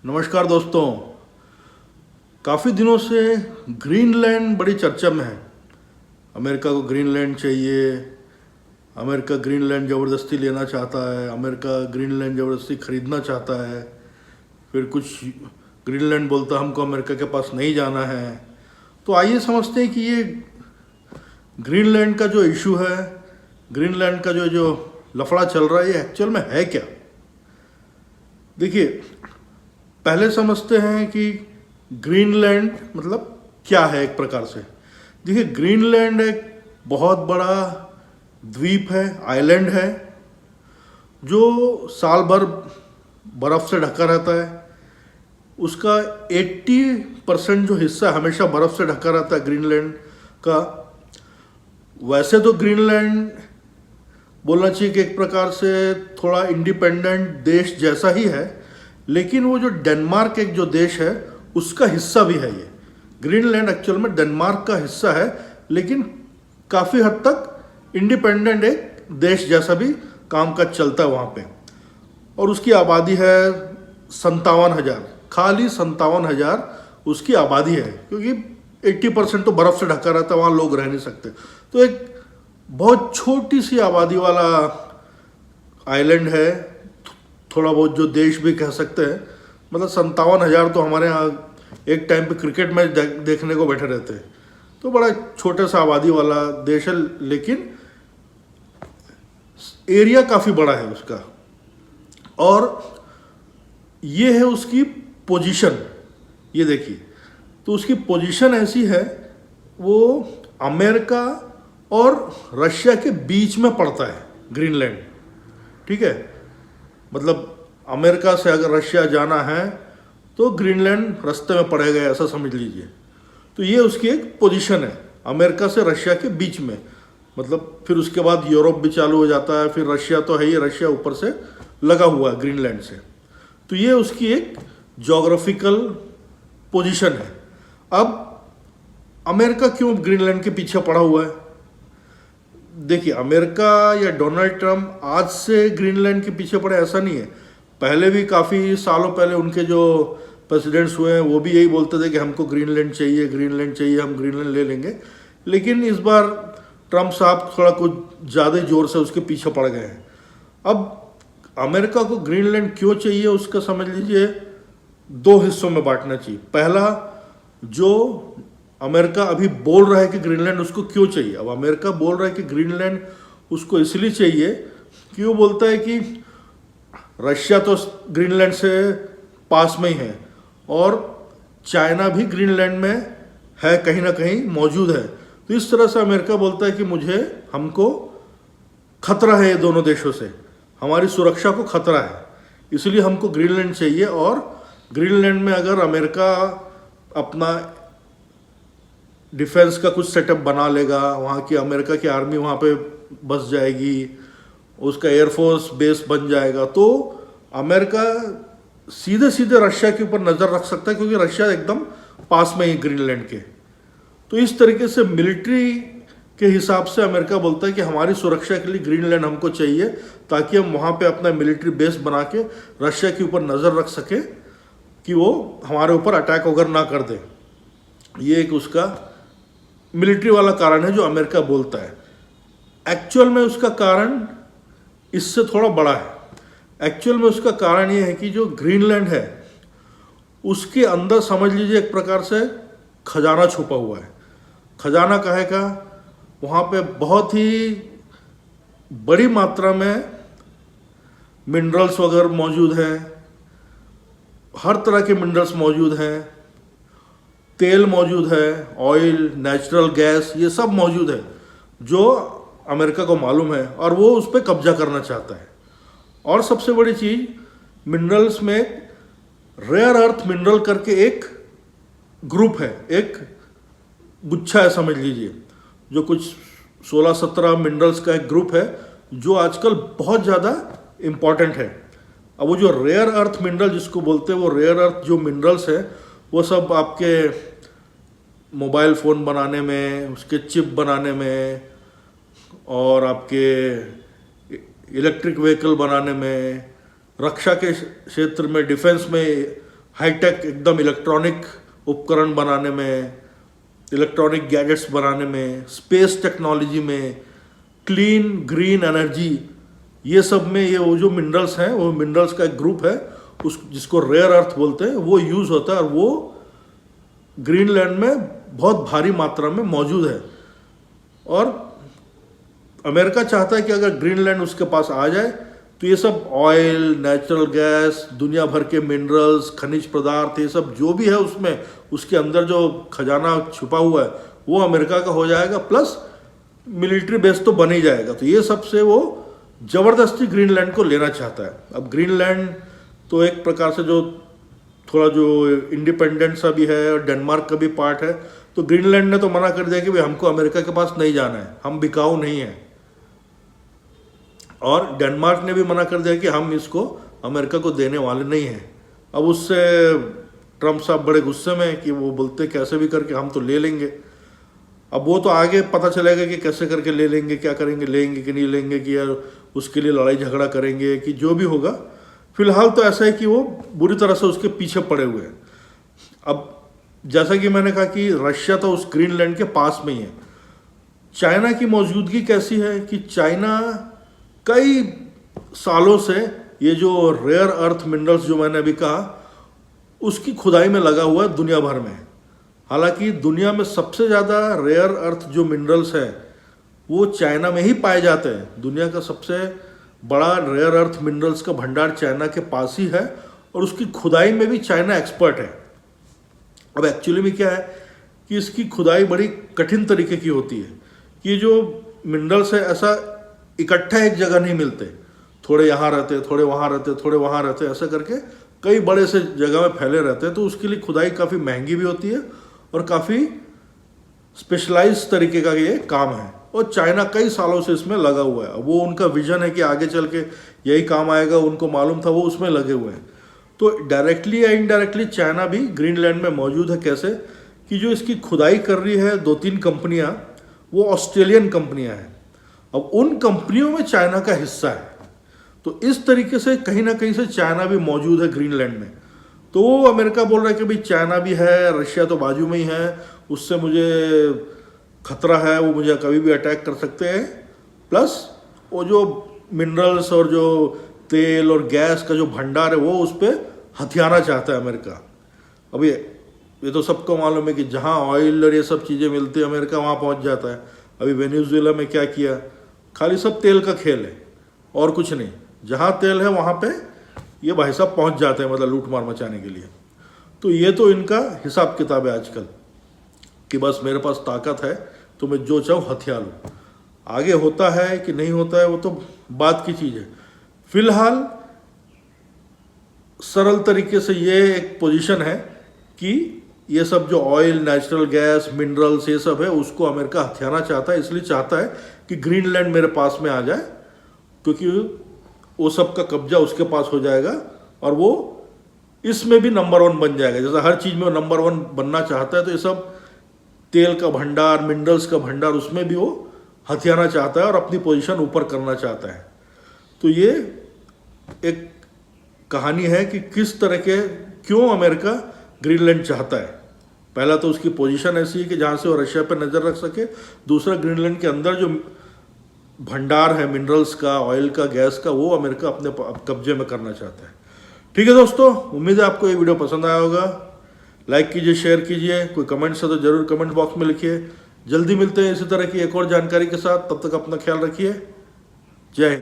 नमस्कार दोस्तों। काफ़ी दिनों से ग्रीनलैंड बड़ी चर्चा में है। अमेरिका को ग्रीनलैंड चाहिए, अमेरिका ग्रीनलैंड ज़बरदस्ती लेना चाहता है, अमेरिका ग्रीनलैंड ज़बरदस्ती खरीदना चाहता है। फिर कुछ ग्रीनलैंड बोलता हमको अमेरिका के पास नहीं जाना है। तो आइए समझते हैं कि ये ग्रीनलैंड का जो इशू है, ग्रीनलैंड का जो लफड़ा चल रहा है, ये एक्चुअल में है क्या। देखिए, पहले समझते हैं कि ग्रीनलैंड मतलब क्या है। एक प्रकार से देखिए, ग्रीनलैंड एक बहुत बड़ा द्वीप है, आइलैंड है, जो साल भर बर्फ़ से ढका रहता है। उसका 80% जो हिस्सा हमेशा बर्फ़ से ढका रहता है ग्रीनलैंड का। वैसे तो ग्रीनलैंड बोलना चाहिए कि एक प्रकार से थोड़ा इंडिपेंडेंट देश जैसा ही है, लेकिन वो जो डेनमार्क एक जो देश है उसका हिस्सा भी है। ये ग्रीनलैंड एक्चुअल में डेनमार्क का हिस्सा है, लेकिन काफ़ी हद तक इंडिपेंडेंट एक देश जैसा भी काम काज चलता है वहाँ पे। और उसकी आबादी है 57,000, खाली 57,000 उसकी आबादी है, क्योंकि 80% तो बर्फ़ से ढका रहता है, वहाँ लोग रह नहीं सकते। तो एक बहुत छोटी सी आबादी वाला आइलैंड है, थोड़ा बहुत जो देश भी कह सकते हैं। मतलब 57,000 तो हमारे यहाँ एक टाइम पे क्रिकेट मैच देखने को बैठे रहते हैं। तो बड़ा छोटा सा आबादी वाला देश है, लेकिन एरिया काफ़ी बड़ा है उसका। और ये है उसकी पोजीशन। ये देखिए, तो उसकी पोजीशन ऐसी है, वो अमेरिका और रशिया के बीच में पड़ता है ग्रीनलैंड। ठीक है, मतलब अमेरिका से अगर रशिया जाना है तो ग्रीनलैंड रास्ते में पड़ेगा, ऐसा समझ लीजिए। तो ये उसकी एक पोजीशन है, अमेरिका से रशिया के बीच में। मतलब फिर उसके बाद यूरोप भी चालू हो जाता है, फिर रशिया तो है ही, रशिया ऊपर से लगा हुआ है ग्रीनलैंड से। तो ये उसकी एक जोग्राफिकल पोजीशन है। अब अमेरिका क्यों ग्रीनलैंड के पीछे पड़ा हुआ है? देखिए, अमेरिका या डोनाल्ड ट्रंप आज से ग्रीनलैंड के पीछे पड़े ऐसा नहीं है। पहले भी काफ़ी सालों पहले उनके जो प्रेसिडेंट्स हुए हैं वो भी यही बोलते थे कि हमको ग्रीनलैंड चाहिए, ग्रीनलैंड चाहिए, हम ग्रीनलैंड ले लेंगे। लेकिन इस बार ट्रंप साहब थोड़ा कुछ ज़्यादा जोर से उसके पीछे पड़ गए हैं। अब अमेरिका को ग्रीनलैंड क्यों चाहिए उसका समझ लीजिए, दो हिस्सों में बांटना चाहिए। पहला, जो अमेरिका अभी बोल रहा है कि ग्रीनलैंड उसको क्यों चाहिए। अब अमेरिका बोल रहा है कि ग्रीनलैंड उसको इसलिए चाहिए कि वो बोलता है कि रशिया तो ग्रीनलैंड से पास में ही है, और चाइना भी ग्रीनलैंड में है, कहीं ना कहीं मौजूद है। तो इस तरह से अमेरिका बोलता है कि हमको खतरा है ये दोनों देशों से, हमारी सुरक्षा को खतरा है, इसलिए हमको ग्रीनलैंड चाहिए। और ग्रीनलैंड में अगर अमेरिका अपना डिफेंस का कुछ सेटअप बना लेगा, वहाँ की अमेरिका की आर्मी वहाँ पे बस जाएगी, उसका एयरफोर्स बेस बन जाएगा, तो अमेरिका सीधे सीधे रशिया के ऊपर नज़र रख सकता है, क्योंकि रशिया एकदम पास में ही ग्रीनलैंड के। तो इस तरीके से मिलिट्री के हिसाब से अमेरिका बोलता है कि हमारी सुरक्षा के लिए ग्रीनलैंड हमको चाहिए, ताकि हम वहाँ पे अपना मिलिट्री बेस बना के रशिया के ऊपर नज़र रख सके कि वो हमारे ऊपर अटैक वगैरह ना कर दे। ये एक उसका मिलिट्री वाला कारण है जो अमेरिका बोलता है। एक्चुअल में उसका कारण इससे थोड़ा बड़ा है। एक्चुअल में उसका कारण ये है कि जो ग्रीनलैंड है उसके अंदर समझ लीजिए एक प्रकार से खजाना छुपा हुआ है। खजाना काहे का? वहाँ पे बहुत ही बड़ी मात्रा में मिनरल्स वगैरह मौजूद हैं, हर तरह के मिनरल्स मौजूद हैं, तेल मौजूद है, ऑयल, नेचुरल गैस, ये सब मौजूद है जो अमेरिका को मालूम है, और वो उस पर कब्जा करना चाहता है। और सबसे बड़ी चीज़, मिनरल्स में रेयर अर्थ मिनरल करके एक ग्रुप है, एक गुच्छा है समझ लीजिए, जो कुछ 16-17 मिनरल्स का एक ग्रुप है जो आजकल बहुत ज़्यादा इम्पॉर्टेंट है। अब वो जो रेयर अर्थ मिनरल जिसको बोलते हैं, वो रेयर अर्थ जो मिनरल्स है वो सब आपके मोबाइल फ़ोन बनाने में, उसके चिप बनाने में, और आपके इलेक्ट्रिक व्हीकल बनाने में, रक्षा के क्षेत्र में, डिफेंस में हाईटेक एकदम इलेक्ट्रॉनिक उपकरण बनाने में, इलेक्ट्रॉनिक गैजेट्स बनाने में, स्पेस टेक्नोलॉजी में, क्लीन ग्रीन एनर्जी, ये सब में ये वो जो मिनरल्स हैं, वो मिनरल्स का एक ग्रुप है उस जिसको रेयर अर्थ बोलते हैं, वो यूज़ होता है और वो ग्रीनलैंड में बहुत भारी मात्रा में मौजूद है। और अमेरिका चाहता है कि अगर ग्रीनलैंड उसके पास आ जाए तो ये सब ऑयल, नेचुरल गैस, दुनिया भर के मिनरल्स, खनिज पदार्थ, ये सब जो भी है उसमें, उसके अंदर जो खजाना छुपा हुआ है वो अमेरिका का हो जाएगा, प्लस मिलिट्री बेस तो बन ही जाएगा। तो ये सबसे वो ज़बरदस्ती ग्रीनलैंड को लेना चाहता है। अब ग्रीनलैंड तो एक प्रकार से जो थोड़ा जो इंडिपेंडेंट सा भी है और डेनमार्क का भी पार्ट है, तो ग्रीनलैंड ने तो मना कर दिया कि भाई हमको अमेरिका के पास नहीं जाना है, हम बिकाऊ नहीं हैं। और डेनमार्क ने भी मना कर दिया कि हम इसको अमेरिका को देने वाले नहीं हैं। अब उससे ट्रम्प साहब बड़े गुस्से में कि वो बोलते कैसे भी करके हम तो ले लेंगे। अब वो तो आगे पता चलेगा कि कैसे करके ले लेंगे, क्या करेंगे, लेंगे कि नहीं लेंगे, कि यार उसके लिए लड़ाई झगड़ा करेंगे, कि जो भी होगा। फिलहाल तो ऐसा है कि वो बुरी तरह से उसके पीछे पड़े हुए हैं। अब जैसा कि मैंने कहा कि रशिया तो उस ग्रीनलैंड के पास में ही है। चाइना की मौजूदगी कैसी है कि चाइना कई सालों से ये जो रेयर अर्थ मिनरल्स जो मैंने अभी कहा, उसकी खुदाई में लगा हुआ है दुनिया भर में। हालांकि दुनिया में सबसे ज़्यादा रेयर अर्थ जो मिनरल्स है वो चाइना में ही पाए जाते हैं। दुनिया का सबसे बड़ा रेयर अर्थ मिनरल्स का भंडार चाइना के पास ही है और उसकी खुदाई में भी चाइना एक्सपर्ट है। अब एक्चुअली में क्या है कि इसकी खुदाई बड़ी कठिन तरीके की होती है कि जो मिनरल्स है ऐसा इकट्ठा एक जगह नहीं मिलते, थोड़े यहाँ रहते, थोड़े वहाँ रहते, थोड़े वहाँ रहते, ऐसा करके कई बड़े से जगह में फैले रहते हैं। तो उसके लिए खुदाई काफ़ी महंगी भी होती है और काफ़ी स्पेशलाइज तरीके का ये काम है। और चाइना कई सालों से इसमें लगा हुआ है। वो उनका विजन है कि आगे चल के यही काम आएगा, उनको मालूम था, वो उसमें लगे हुए हैं। तो डायरेक्टली या इनडायरेक्टली चाइना भी ग्रीनलैंड में मौजूद है। कैसे कि जो इसकी खुदाई कर रही है 2-3 कंपनियां, वो ऑस्ट्रेलियन कंपनियां हैं। अब उन कंपनियों में चाइना का हिस्सा है। तो इस तरीके से कहीं ना कहीं से चाइना भी मौजूद है ग्रीनलैंड में। तो वो अमेरिका बोल रहा है कि भाई चाइना भी है, रशिया तो बाजू में ही है, उससे मुझे खतरा है, वो मुझे कभी भी अटैक कर सकते हैं। प्लस वो जो मिनरल्स और जो तेल और गैस का जो भंडार है वो उस पर हथियाना चाहता है अमेरिका। अब ये तो सबको मालूम है कि जहाँ ऑयल और ये सब चीज़ें मिलती है अमेरिका वहाँ पहुँच जाता है। अभी वेनेजुएला में क्या किया, खाली सब तेल का खेल है और कुछ नहीं। जहाँ तेल है वहाँ पे ये भाई साहब पहुँच जाते हैं, मतलब लूट मार मचाने के लिए। तो ये तो इनका हिसाब किताब है आजकल कि बस मेरे पास ताकत है तो मैं जो चाहूँ हथियार लूँ। आगे होता है कि नहीं होता है वो तो बात की चीज़ है। फिलहाल सरल तरीके से ये एक पोजीशन है कि ये सब जो ऑयल, नेचुरल गैस, मिनरल्स ये सब है उसको अमेरिका हथियाना चाहता है। इसलिए चाहता है कि ग्रीनलैंड मेरे पास में आ जाए, क्योंकि वो सब का कब्जा उसके पास हो जाएगा और वो इसमें भी नंबर 1 बन जाएगा। जैसा हर चीज़ में वो नंबर 1 बनना चाहता है, तो ये सब तेल का भंडार, मिनरल्स का भंडार, उसमें भी वो हथियाना चाहता है और अपनी पोजीशन ऊपर करना चाहता है। तो ये एक कहानी है कि किस तरह के क्यों अमेरिका ग्रीनलैंड चाहता है। पहला तो उसकी पोजीशन ऐसी है कि जहाँ से वो रशिया पर नज़र रख सके। दूसरा, ग्रीनलैंड के अंदर जो भंडार है मिनरल्स का, ऑयल का, गैस का, वो अमेरिका अपने कब्जे में करना चाहता है। ठीक है दोस्तों, उम्मीद है आपको ये वीडियो पसंद आया होगा। लाइक कीजिए, शेयर कीजिए, कोई कमेंट्स है तो ज़रूर कमेंट बॉक्स में लिखिए। जल्दी मिलते हैं इसी तरह की एक और जानकारी के साथ, तब तक अपना ख्याल रखिए। जय हिंद।